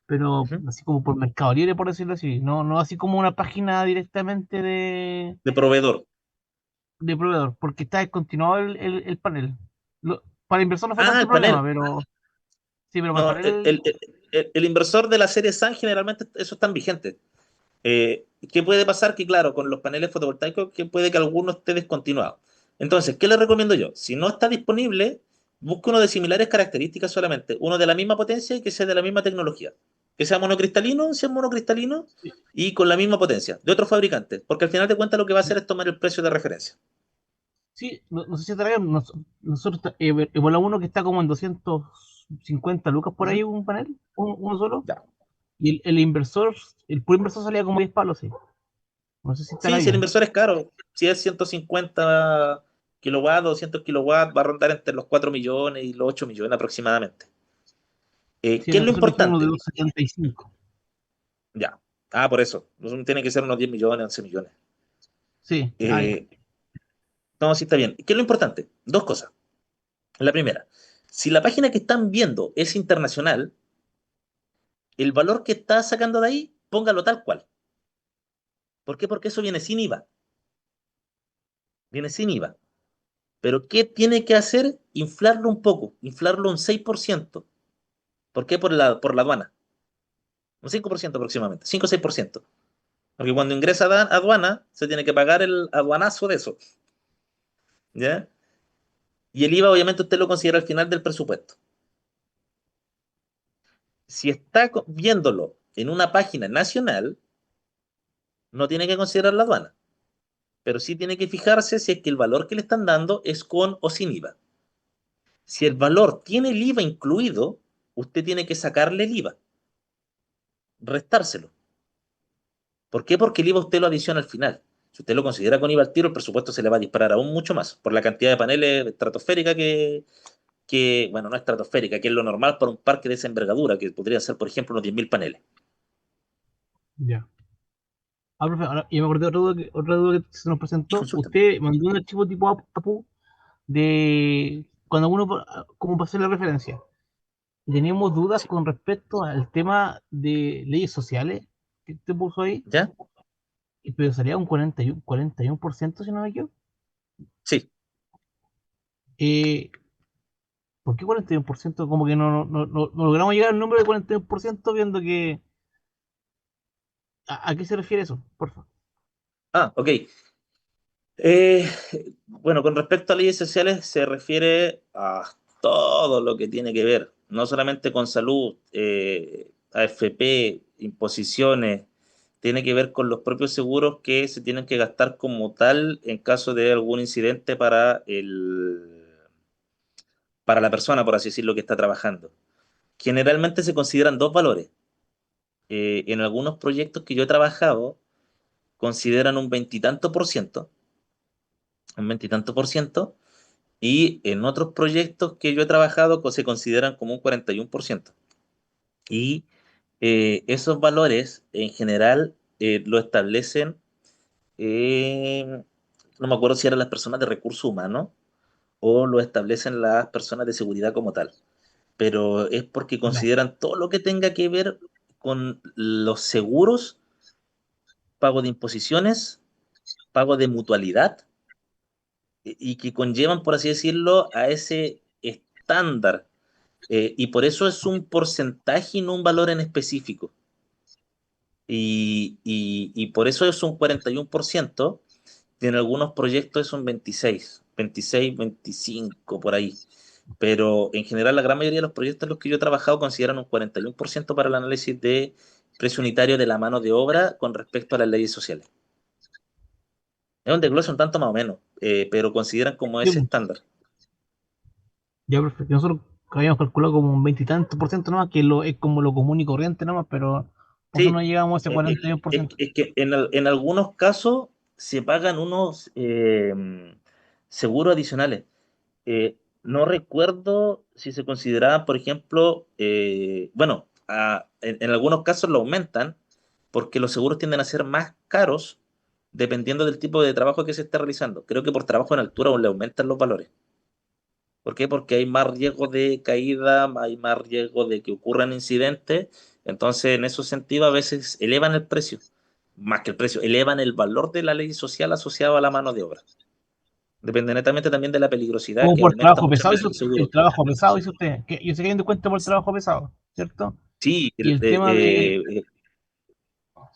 pero ujú. así como por Mercado Libre, por decirlo así, no así como una página directamente De proveedor. de proveedor, porque está descontinuado el panel. Para el inversor no fue Ah, tanto el problema, panel. pero sí, pero para el No, panel, el inversor de la serie SAN generalmente eso están vigente. ¿Qué puede pasar? Que claro, con los paneles fotovoltaicos, que puede que alguno esté descontinuado. Entonces, ¿qué le recomiendo yo? Si no está disponible, busque uno de similares características solamente, uno de la misma potencia y que sea de la misma tecnología. Que sea monocristalino sí, y con la misma potencia, de otro fabricante, porque al final de cuentas lo que va a hacer es tomar el precio de referencia. sí, no sé si te nosotros evaluamos uno que está como en 250 lucas por ahí Ujú. un panel, uno solo, Ya. y el inversor, el puro inversor salía como 10 palos, sí. No sé si estará Sí, si el bien. inversor es caro, si es 150 kilowatts, 200 kilowatts, va a rondar entre los 4 millones y los 8 millones aproximadamente. Sí, ¿Qué es lo nosotros elegimos uno de importante? 275. Ya. Ah, por eso. Tiene que ser unos 10 millones, 11 millones. Sí, ya. Eh, no, sí está bien. ¿Qué es lo importante? Dos cosas. La primera, si la página que están viendo es internacional, el valor que está sacando de ahí, póngalo tal cual. ¿Por qué? Porque eso viene sin IVA. Viene sin IVA. Pero ¿qué tiene que hacer? Inflarlo un poco, inflarlo un 6%. ¿Por qué? Por la aduana. Un 5% aproximadamente, 5 o 6%. Porque cuando ingresa a aduana, se tiene que pagar el aduanazo de eso. ¿Ya? Y el IVA obviamente usted lo considera al final del presupuesto. Si está viéndolo en una página nacional, no tiene que considerar la aduana, pero sí tiene que fijarse si es que el valor que le están dando es con o sin IVA. Si el valor tiene el IVA incluido, usted tiene que sacarle el IVA, restárselo. ¿Por qué? Porque el IVA usted lo adiciona al final. Si usted lo considera con IVA al tiro, el presupuesto se le va a disparar aún mucho más por la cantidad de paneles estratosférica bueno, no estratosférica, que es lo normal para un parque de esa envergadura, que podrían ser, por ejemplo, unos 10.000 paneles. Ya. Ah, profe, ahora, y me acordé de otra duda que se nos presentó. Consúltame. Usted mandó un archivo tipo APU de cuando uno, como pasé la referencia. Teníamos dudas Sí. con respecto al tema de leyes sociales que usted puso ahí, ¿Ya? pero salía un 41%, si no me equivoco. Sí. Eh, ¿Por qué 41%? Como que no logramos llegar al número de 41% viendo que... ¿A qué se refiere eso? Por favor. Ah, ok. Eh, bueno, con respecto a leyes sociales, se refiere a todo lo que tiene que ver, no solamente con salud, AFP, imposiciones, tiene que ver con los propios seguros que se tienen que gastar como tal en caso de algún incidente para la persona, por así decirlo, que está trabajando. Generalmente se consideran dos valores. En algunos proyectos que yo he trabajado, consideran un veintitanto por ciento, y en otros proyectos que yo he trabajado se consideran como un 41%. Y esos valores en general lo establecen, no me acuerdo si eran las personas de recursos humanos o lo establecen las personas de seguridad como tal, pero es porque Ya, consideran todo lo que tenga que ver con los seguros, pago de imposiciones, pago de mutualidad y que conllevan, por así decirlo, a ese estándar. Y por eso es un porcentaje y no un valor en específico. Y por eso es un 41%, y en algunos proyectos es un 26, 25 por ahí. pero en general la gran mayoría de los proyectos en los que yo he trabajado consideran un 41% para el análisis de precio unitario de la mano de obra con respecto a las leyes sociales. Es un desglose un tanto más o menos, pero consideran como Sí, ese pues, estándar. ya perfecto. Nosotros habíamos calculado como un veintitantos por ciento nomás, que es como lo común y corriente nomás, pero nosotros no Sí, llegamos a ese 41%. es que en algunos casos se pagan unos seguros adicionales. No recuerdo si se consideraban, por ejemplo, bueno, en algunos casos lo aumentan porque los seguros tienden a ser más caros dependiendo del tipo de trabajo que se esté realizando. Creo que por trabajo en altura aún le aumentan los valores. ¿Por qué? Porque hay más riesgo de caída, hay más riesgo de que ocurran incidentes. Entonces, en esos sentidos, a veces elevan el precio, más que el precio, elevan el valor de la ley social asociado a la mano de obra. Depende netamente también de la peligrosidad Como que por aumenta trabajo muchas pesado, veces el el seguro. trabajo pesado, dice usted. Que yo sé que hay un descuento por el trabajo pesado, ¿cierto? Sí, Y el tema de.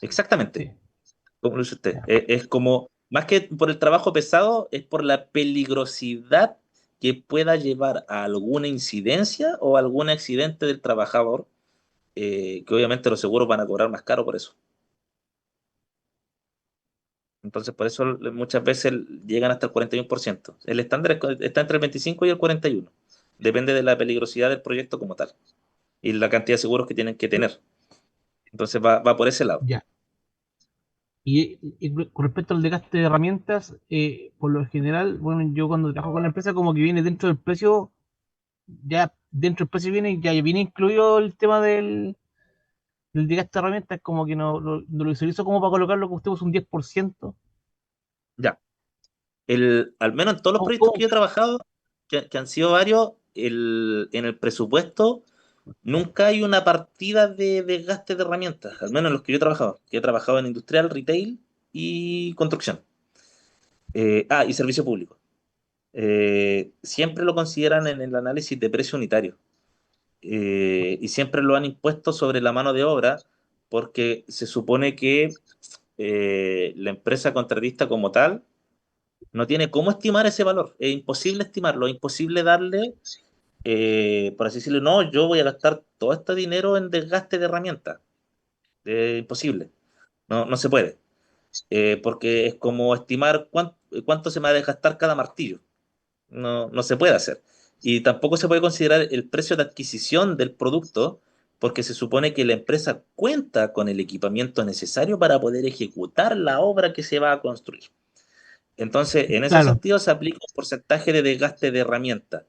exactamente, Sí, como lo dice usted. ya. Es como, más que por el trabajo pesado, es por la peligrosidad que pueda llevar a alguna incidencia o algún accidente del trabajador, que obviamente los seguros van a cobrar más caro por eso. Entonces, por eso muchas veces llegan hasta el 41%. El estándar está entre el 25 y el 41. Depende de la peligrosidad del proyecto como tal y la cantidad de seguros que tienen que tener. Entonces, va por ese lado. Ya. Y con respecto al desgaste de herramientas, por lo general, bueno, yo cuando trabajo con la empresa, como que viene dentro del precio, ya dentro del precio ya viene incluido el tema del desgaste de herramientas, como que no lo visualizo como para colocarlo que usted usa un 10%. Ya. Al menos en todos los ¿Cómo, proyectos que cómo? yo he trabajado, que han sido varios, en el presupuesto nunca hay una partida de desgaste de herramientas, al menos en los que yo he trabajado, que he trabajado en industrial, retail y construcción. Y servicio público. Siempre lo consideran en el análisis de precio unitario, y siempre lo han impuesto sobre la mano de obra porque se supone que la empresa contratista como tal no tiene cómo estimar ese valor. Es imposible estimarlo, es imposible darle, por así decirlo, no, yo voy a gastar todo este dinero en desgaste de herramientas. Es imposible, no se puede. Porque es como estimar cuánto se me va a desgastar cada martillo. No se puede hacer. Y tampoco se puede considerar el precio de adquisición del producto porque se supone que la empresa cuenta con el equipamiento necesario para poder ejecutar la obra que se va a construir. Entonces, en ese Claro, sentido se aplica un porcentaje de desgaste de herramienta.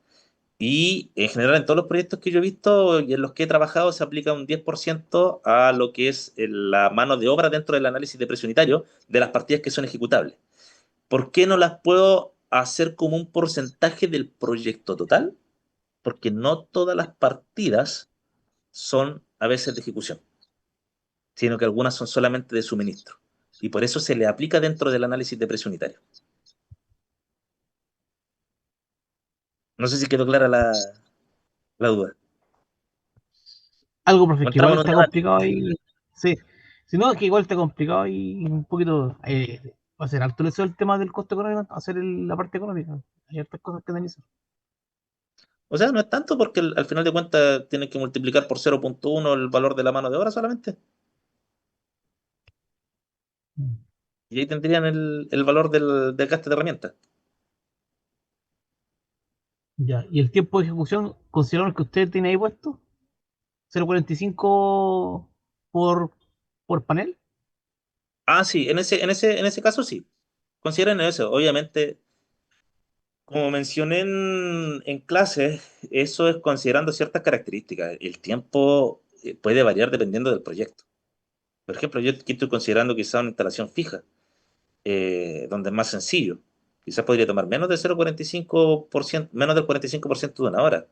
Y en general en todos los proyectos que yo he visto y en los que he trabajado se aplica un 10% a lo que es la mano de obra dentro del análisis de precio unitario de las partidas que son ejecutables. ¿Por qué no las puedo hacer como un porcentaje del proyecto total? Porque no todas las partidas son a veces de ejecución, sino que algunas son solamente de suministro. Y por eso se le aplica dentro del análisis de precio unitario. No sé si quedó clara la duda. algo, profe, No que entramos igual en un está debate. complicado ahí. Sí, si no, es que igual está complicado y un poquito. Va a ser alto eso el tema del costo económico, hacer la parte económica. Hay otras cosas que analizar. O sea, no es tanto porque al final de cuentas tienen que multiplicar por 0,1 el valor de la mano de obra solamente. Mm. Y ahí tendrían el valor del gasto de herramientas. Ya, y el tiempo de ejecución, consideraron que usted tiene ahí puesto 0,45 por, por panel. Sí, en ese caso sí. Consideren eso. Obviamente, como mencioné en clase, eso es considerando ciertas características. El tiempo puede variar dependiendo del proyecto. Por ejemplo, yo aquí estoy considerando quizá una instalación fija, donde es más sencillo. Quizás podría tomar menos del 0,45%, menos del 45% de una hora.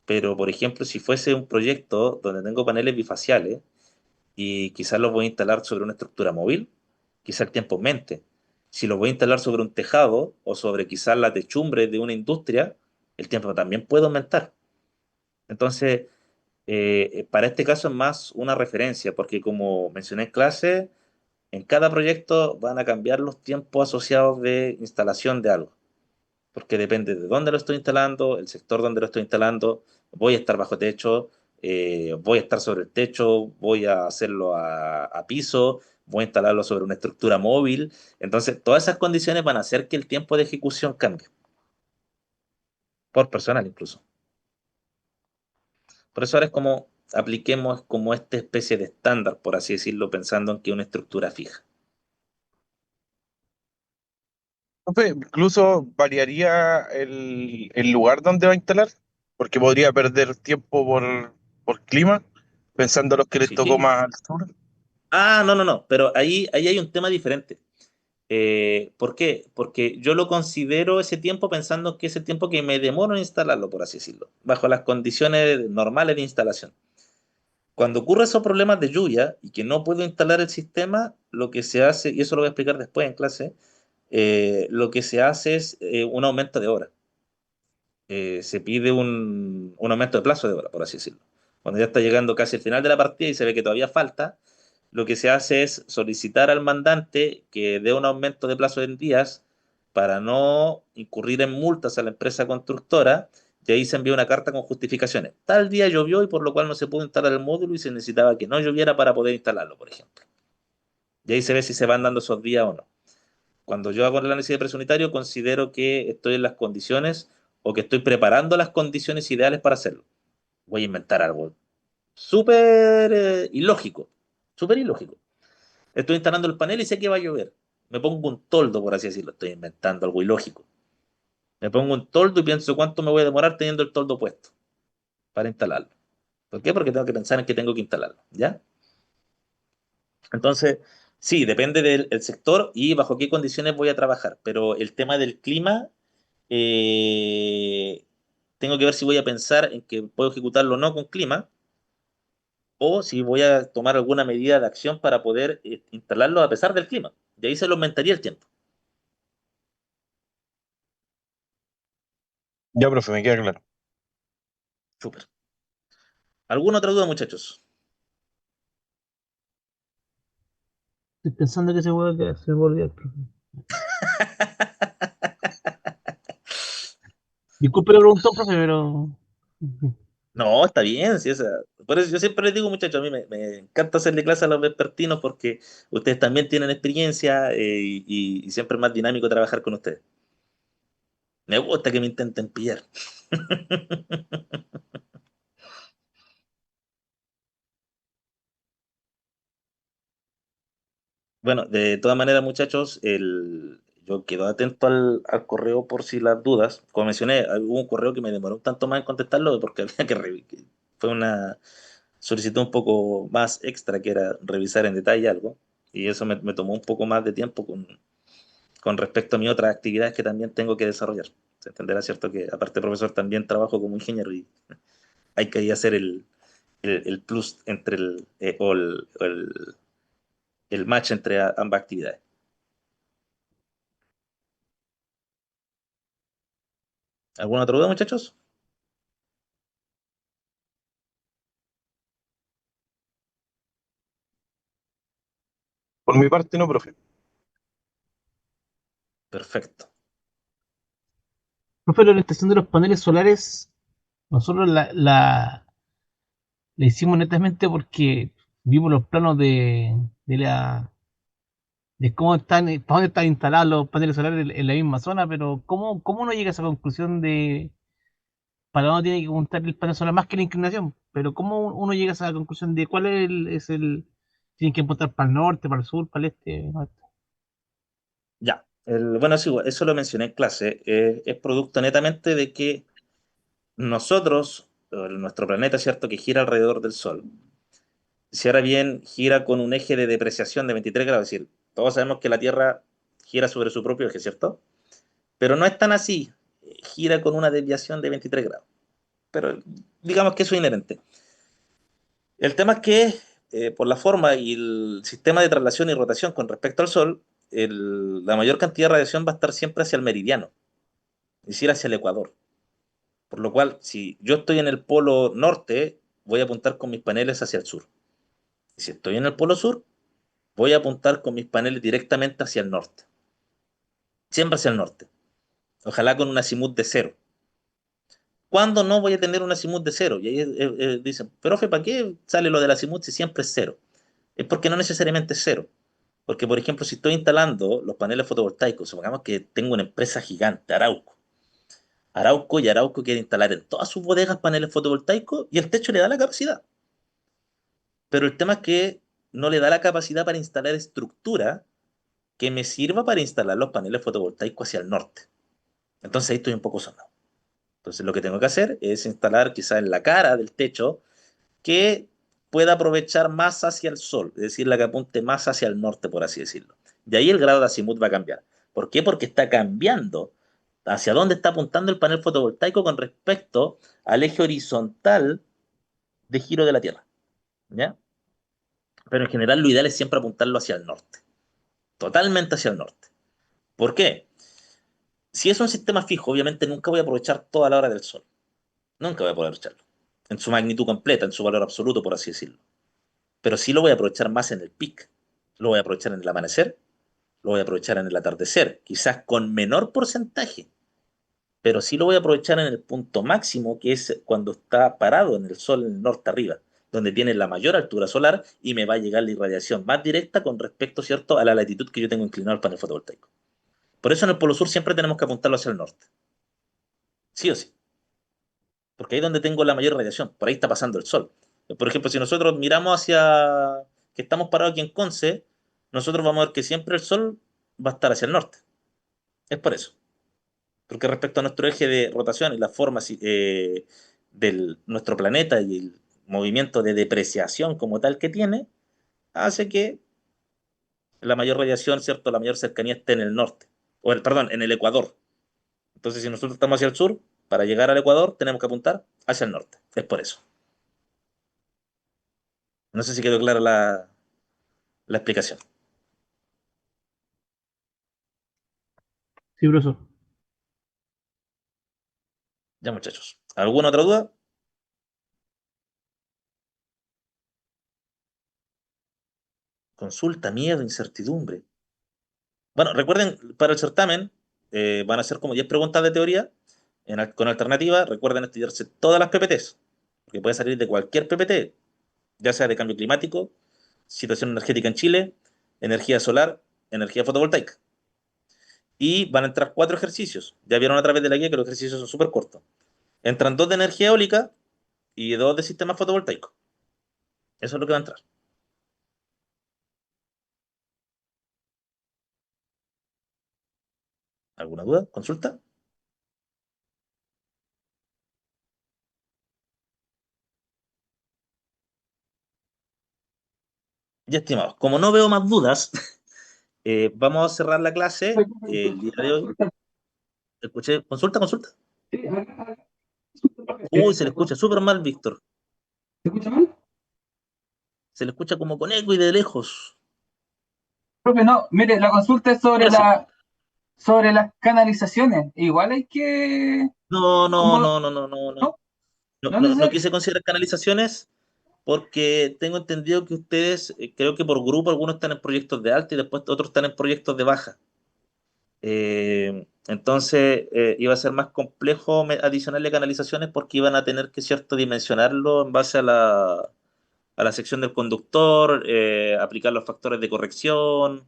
Pero, por ejemplo, si fuese un proyecto donde tengo paneles bifaciales y quizás los voy a instalar sobre una estructura móvil, quizás el tiempo aumente. Si los voy a instalar sobre un tejado o sobre quizás la techumbre de una industria, el tiempo también puede aumentar. Entonces, para este caso es más una referencia, porque como mencioné en clase, en cada proyecto van a cambiar los tiempos asociados de instalación de algo. porque depende de dónde lo estoy instalando, el sector donde lo estoy instalando, voy a estar bajo techo, voy a estar sobre el techo, voy a hacerlo a piso, voy a instalarlo sobre una estructura móvil. Entonces, todas esas condiciones van a hacer que el tiempo de ejecución cambie, por personal incluso. Por eso ahora es como apliquemos como esta especie de estándar, por así decirlo, pensando en que es una estructura fija. Profe, incluso variaría el lugar donde va a instalar, porque podría perder tiempo por clima, pensando a los que les tocó Sí. más al sur. Ah, no, no, no, pero ahí hay un tema diferente. ¿Por qué? Porque yo lo considero ese tiempo pensando que es el tiempo que me demoro en instalarlo, por así decirlo, bajo las condiciones normales de instalación. Cuando ocurren esos problemas de lluvia y que no puedo instalar el sistema, lo que se hace, y eso lo voy a explicar después en clase, lo que se hace es un aumento de hora. Se pide un aumento de plazo de hora, por así decirlo. Cuando ya está llegando casi el final de la partida y se ve que todavía falta, lo que se hace es solicitar al mandante que dé un aumento de plazo en días para no incurrir en multas a la empresa constructora, y ahí se envía una carta con justificaciones. Tal día llovió y por lo cual no se pudo instalar el módulo y se necesitaba que no lloviera para poder instalarlo, por ejemplo. Y ahí se ve si se van dando esos días o no. Cuando yo hago el análisis de precio unitario, considero que estoy en las condiciones o que estoy preparando las condiciones ideales para hacerlo. Voy a inventar algo súper ilógico, súper ilógico. Estoy instalando el panel y sé que va a llover. Me pongo un toldo, por así decirlo. Estoy inventando algo ilógico. Me pongo un toldo y pienso cuánto me voy a demorar teniendo el toldo puesto para instalarlo. ¿Por qué? Porque tengo que pensar en que tengo que instalarlo. ¿Ya? Entonces, sí, depende del el sector y bajo qué condiciones voy a trabajar. Pero el tema del clima, eh, tengo que ver si voy a pensar en que puedo ejecutarlo o no con clima, o si voy a tomar alguna medida de acción para poder instalarlo a pesar del clima. Y ahí se lo aumentaría el tiempo. Ya, profe, me queda claro. Súper. ¿Alguna otra duda, muchachos? Estoy pensando que se vuelve el profe. Disculpe la pregunta, profe, pero. No, está bien. Sí, por eso yo siempre les digo, muchachos, a mí me encanta hacerle clase a los vespertinos porque ustedes también tienen experiencia, y siempre es más dinámico trabajar con ustedes. Me gusta que me intenten pillar. Bueno, de todas maneras, muchachos, yo quedo atento al correo por si las dudas. Como mencioné, hubo un correo que me demoró un tanto más en contestarlo porque había que fue una solicitud un poco más extra, que era revisar en detalle algo. Y eso me tomó un poco más de tiempo con respecto a mis otras actividades que también tengo que desarrollar. Se entenderá, ¿cierto? Que aparte de profesor también trabajo como ingeniero y hay que ahí hacer el plus entre el match entre ambas actividades. ¿Alguna otra duda, muchachos? Por mi parte, no, profe. Perfecto. Profe, la orientación de los paneles solares, nosotros la hicimos netamente porque vimos los planos de cómo están, para dónde están instalados los paneles solares en la misma zona, pero ¿cómo uno llega a esa conclusión de para dónde tiene que montar el panel solar más que la inclinación? Pero ¿cómo uno llega a esa conclusión de cuál tienen que apuntar para el norte, para el sur, para el este? ¿No? Ya. Bueno, eso lo mencioné en clase. Es producto netamente de que nosotros, nuestro planeta, ¿cierto?, que gira alrededor del Sol, si ahora bien gira con un eje de depreciación de 23 grados, es decir, todos sabemos que la Tierra gira sobre su propio eje, ¿cierto? Pero no es tan así. Gira con una desviación de 23 grados. Pero digamos que eso es inherente. El tema es que, por la forma y el sistema de traslación y rotación con respecto al Sol, la mayor cantidad de radiación va a estar siempre hacia el meridiano, es decir, hacia el ecuador. Por lo cual, si yo estoy en el polo norte, voy a apuntar con mis paneles hacia el sur. Y si estoy en el polo sur, voy a apuntar con mis paneles directamente hacia el norte. Siempre hacia el norte. Ojalá con un azimut de cero. ¿Cuándo no voy a tener un azimut de cero? Y ahí dicen, profe, ¿para qué sale lo del azimut si siempre es cero? Es porque no necesariamente es cero. Porque, por ejemplo, si estoy instalando los paneles fotovoltaicos, supongamos que tengo una empresa gigante, Arauco. Y Arauco quiere instalar en todas sus bodegas paneles fotovoltaicos y el techo le da la capacidad. Pero el tema es que no le da la capacidad para instalar estructura que me sirva para instalar los paneles fotovoltaicos hacia el norte. Entonces ahí estoy un poco sonado. Entonces lo que tengo que hacer es instalar quizá en la cara del techo que pueda aprovechar más hacia el sol, es decir, la que apunte más hacia el norte, por así decirlo. De ahí el grado de azimut va a cambiar. ¿Por qué? Porque está cambiando hacia dónde está apuntando el panel fotovoltaico con respecto al eje horizontal de giro de la Tierra. ¿Ya? Pero en general lo ideal es siempre apuntarlo hacia el norte, totalmente hacia el norte. ¿Por qué? Si es un sistema fijo, obviamente nunca voy a aprovechar toda la hora del sol. Nunca voy a poder aprovecharlo. En su magnitud completa, en su valor absoluto, por así decirlo. Pero sí lo voy a aprovechar más en el pic. Lo voy a aprovechar en el amanecer, lo voy a aprovechar en el atardecer, quizás con menor porcentaje, pero sí lo voy a aprovechar en el punto máximo, que es cuando está parado en el sol en el norte arriba, donde tiene la mayor altura solar y me va a llegar la irradiación más directa con respecto, ¿cierto?, a la latitud que yo tengo inclinado al panel fotovoltaico. Por eso en el polo sur siempre tenemos que apuntarlo hacia el norte, sí o sí, porque ahí es donde tengo la mayor radiación, por ahí está pasando el sol. Por ejemplo, si nosotros miramos hacia que estamos parados aquí en Conce, nosotros vamos a ver que siempre el sol va a estar hacia el norte. Es por eso. Porque respecto a nuestro eje de rotación y la forma de nuestro planeta y el movimiento de depreciación como tal que tiene, hace que la mayor radiación, ¿cierto? La mayor cercanía esté en el norte, perdón, en el Ecuador. Entonces, si nosotros estamos hacia el sur, para llegar al Ecuador tenemos que apuntar hacia el norte. Es por eso. No sé si quedó clara la explicación. Sí, profesor. Ya, muchachos. ¿Alguna otra duda? Consulta, miedo, incertidumbre. Bueno, recuerden, para el certamen van a ser como 10 preguntas de teoría con alternativa. Recuerden estudiarse todas las PPTs, porque puede salir de cualquier PPT, ya sea de cambio climático, situación energética en Chile, energía solar, energía fotovoltaica. Y van a entrar 4 ejercicios. Ya vieron a través de la guía que los ejercicios son súper cortos. Entran 2 de energía eólica y 2 de sistema fotovoltaico. Eso es lo que va a entrar. ¿Alguna duda? ¿Consulta? Ya, estimados. Como no veo más dudas, vamos a cerrar la clase el día de hoy. Escuché, consulta, consulta. Sí, acá, profe. Uy, se le escucha súper mal, Víctor. ¿Se escucha mal? Se le escucha como con eco y de lejos. Profe, no, mire, la consulta es Ahora sí. sobre las canalizaciones. Igual hay que, No, no, como, no, no, no, no, no. no, No, no es no, no necesario. quise considerar canalizaciones porque tengo entendido que ustedes, creo que por grupo, algunos están en proyectos de alta y después otros están en proyectos de baja. Entonces, iba a ser más complejo adicionarle canalizaciones porque iban a tener que, cierto, dimensionarlo en base a la sección del conductor, aplicar los factores de corrección,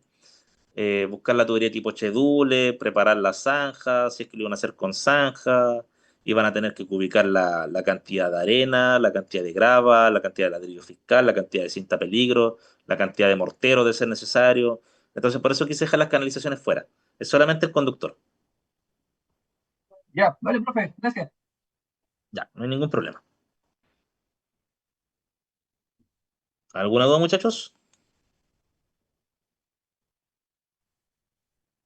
buscar la tubería tipo Chedule, preparar la zanja, si es que lo iban a hacer con zanja, iban a tener que ubicar la cantidad de arena, la cantidad de grava, la cantidad de ladrillo fiscal, la cantidad de cinta peligro, la cantidad de mortero de ser necesario. Entonces, por eso quise dejar las canalizaciones fuera. Es solamente el conductor. Ya, vale, profe, gracias. Ya, no hay ningún problema. ¿Alguna duda, muchachos?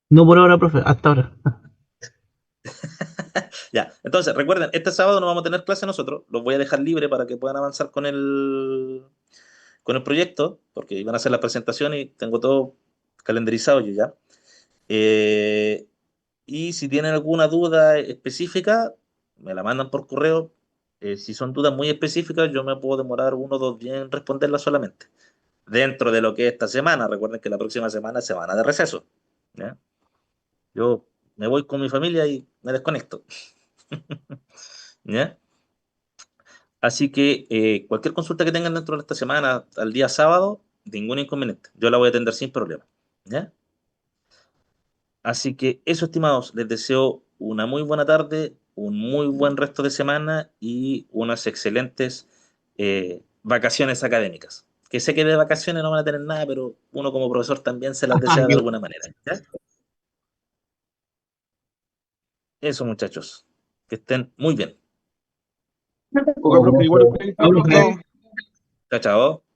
No por ahora, profe, hasta ahora. Ya, entonces recuerden, este sábado no vamos a tener clase nosotros, los voy a dejar libre para que puedan avanzar con el proyecto, porque iban a hacer la presentación y tengo todo calendarizado yo ya. Eh, y si tienen alguna duda específica, me la mandan por correo. Si son dudas muy específicas, yo me puedo demorar 1 o 2 días en responderlas solamente. Dentro de lo que es esta semana, recuerden que la próxima semana es semana de receso. ¿Ya? Yo me voy con mi familia y me desconecto. ¿Ya? Así que cualquier consulta que tengan dentro de esta semana, al día sábado, ningún inconveniente. Yo la voy a atender sin problema. ¿Ya? Así que eso, estimados, les deseo una muy buena tarde, un muy buen resto de semana y unas excelentes vacaciones académicas. Que sé que de vacaciones no van a tener nada, pero uno como profesor también se las desea de alguna manera. ¿Ya? Eso, muchachos. Que estén muy bien. Poca profe, igual, ok, Chao, profe. chao. Chao, chao.